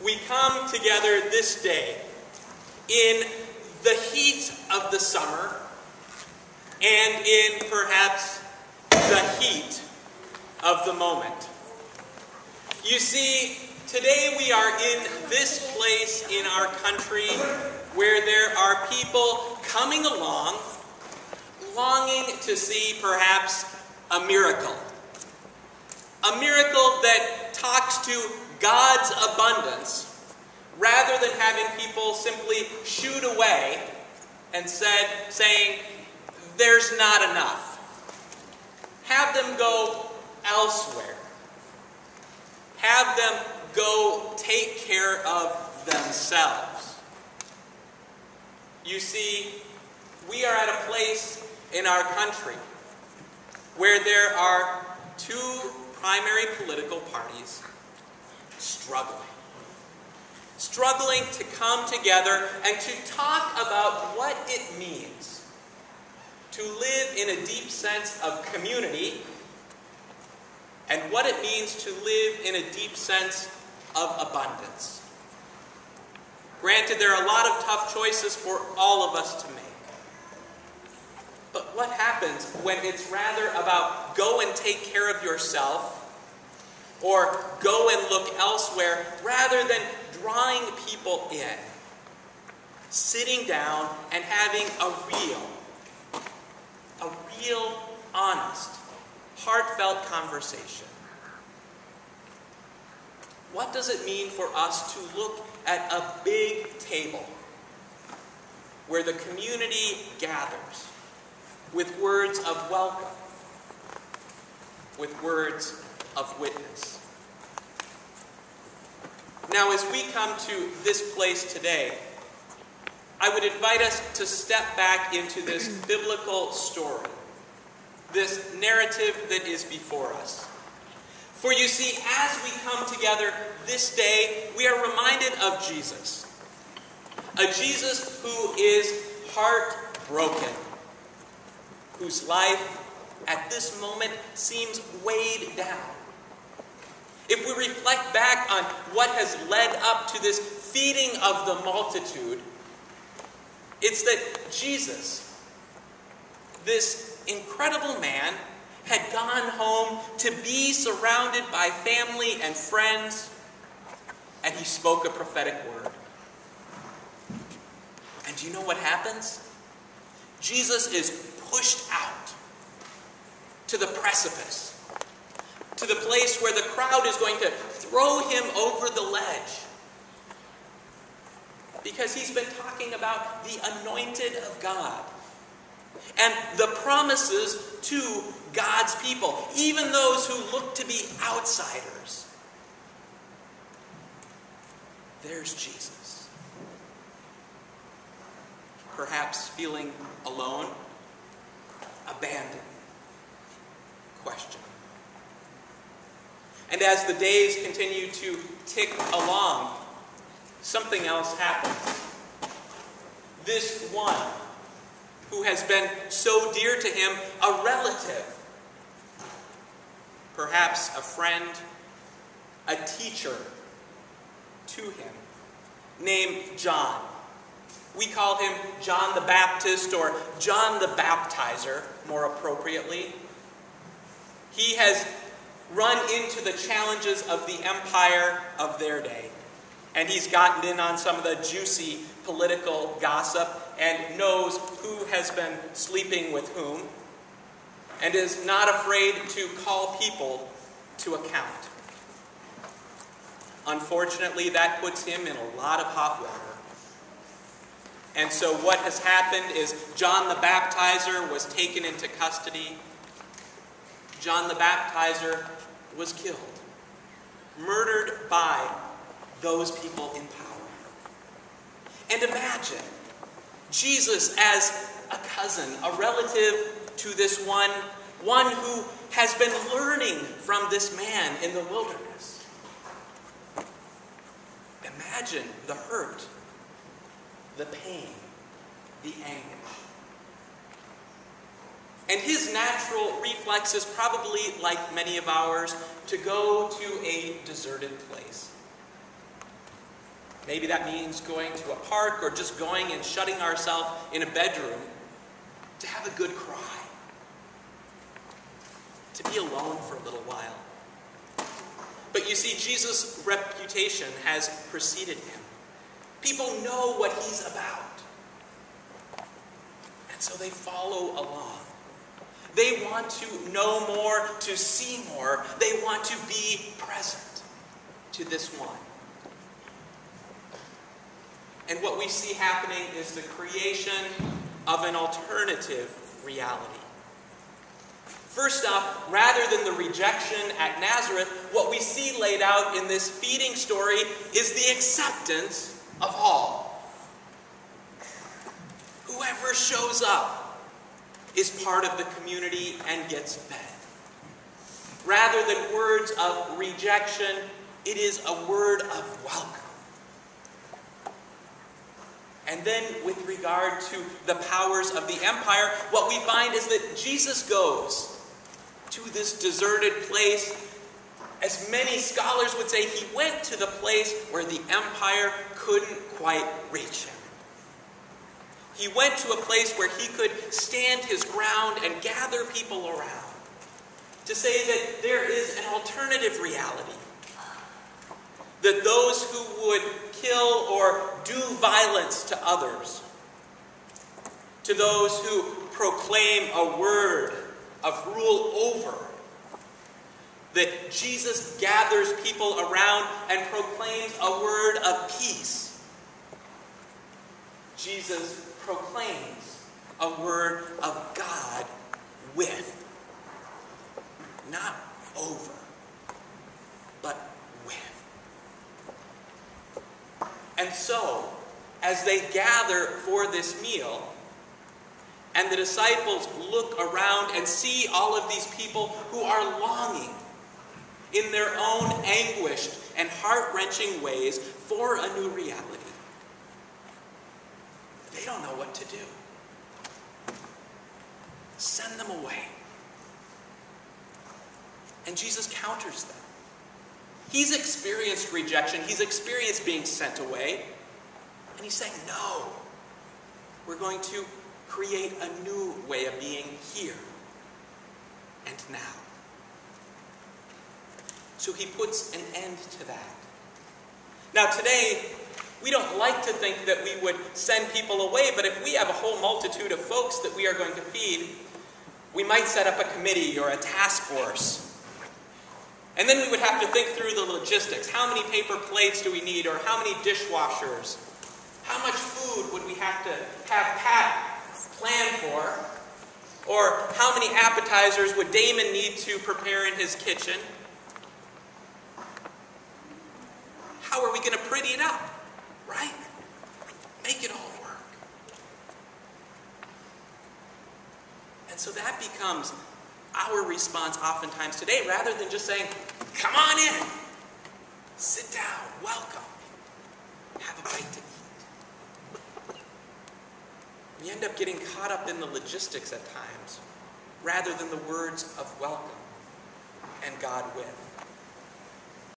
we come together this day in the heat of the summer and in perhaps the heat of the moment. You see, today we are in this place in our country where there are people coming along, longing to see perhaps a miracle. A miracle that talks to God's abundance rather than having people simply shoot away and saying, there's not enough. Have them go elsewhere. Have them go take care of themselves. You see, we are at a place in our country where there are two primary political parties struggling to come together and to talk about what it means to live in a deep sense of community and what it means to live in a deep sense of abundance. Granted, there are a lot of tough choices for all of us to make. But what happens when it's rather about go and take care of yourself or go and look elsewhere rather than drawing people in, sitting down and having a real, honest, heartfelt conversation? What does it mean for us to look at a big table where the community gathers with words of welcome, with words of witness? Now, as we come to this place today, I would invite us to step back into this biblical story, this narrative that is before us. For you see, as we come together this day, we are reminded of Jesus. A Jesus who is heartbroken, whose life at this moment seems weighed down. If we reflect back on what has led up to this feeding of the multitude, it's that Jesus, this incredible man, had gone home to be surrounded by family and friends, and he spoke a prophetic word. And do you know what happens? Jesus is pushed out to the precipice, to the place where the crowd is going to throw him over the ledge. Because he's been talking about the anointed of God and the promises to God's people, even those who look to be outsiders. There's Jesus. Perhaps feeling alone, abandoned, questioning. And as the days continue to tick along, something else happens. This one who has been so dear to him, a relative, perhaps a friend, a teacher to him, named John. We call him John the Baptist or John the Baptizer, more appropriately. He has run into the challenges of the empire of their day. And he's gotten in on some of the juicy political gossip and knows who has been sleeping with whom and is not afraid to call people to account. Unfortunately, that puts him in a lot of hot water. And so what has happened is John the Baptizer was taken into custody. John the Baptizer was killed, murdered by those people in power. And imagine Jesus as a cousin, a relative to this one who has been learning from this man in the wilderness. Imagine the hurt, the pain, the anguish. And his natural reflex is probably, like many of ours, to go to a deserted place. Maybe that means going to a park or just going and shutting ourselves in a bedroom to have a good cry, to be alone for a little while. But you see, Jesus' reputation has preceded him. People know what he's about. And so they follow along. They want to know more, to see more. They want to be present to this one. And what we see happening is the creation of an alternative reality. First off, rather than the rejection at Nazareth, what we see laid out in this feeding story is the acceptance of all. Whoever shows up is part of the community and gets fed. Rather than words of rejection, it is a word of welcome. And then with regard to the powers of the empire, what we find is that Jesus goes to this deserted place. As many scholars would say, he went to the place where the empire couldn't quite reach him. He went to a place where he could stand his ground and gather people around to say that there is an alternative reality. That those who would kill or do violence to others, to those who proclaim a word of rule over, that Jesus gathers people around and proclaims a word of peace. Jesus proclaims a word of God with, not over, but with. And so, as they gather for this meal, and the disciples look around and see all of these people who are longing in their own anguished and heart-wrenching ways for a new reality, they don't know what to do. Send them away. And Jesus counters them. He's experienced rejection. He's experienced being sent away. And he's saying, no, we're going to create a new way of being here and now. So he puts an end to that. Now today, we don't like to think that we would send people away, but if we have a whole multitude of folks that we are going to feed, we might set up a committee or a task force. And then we would have to think through the logistics. How many paper plates do we need? Or how many dishwashers? How much food would we have to have Pat plan for? Or how many appetizers would Damon need to prepare in his kitchen? How are we going to pretty it up? Right? Make it all work. And so that becomes our response oftentimes today, rather than just saying, come on in, sit down, welcome, have a bite to eat. We end up getting caught up in the logistics at times, rather than the words of welcome and God with.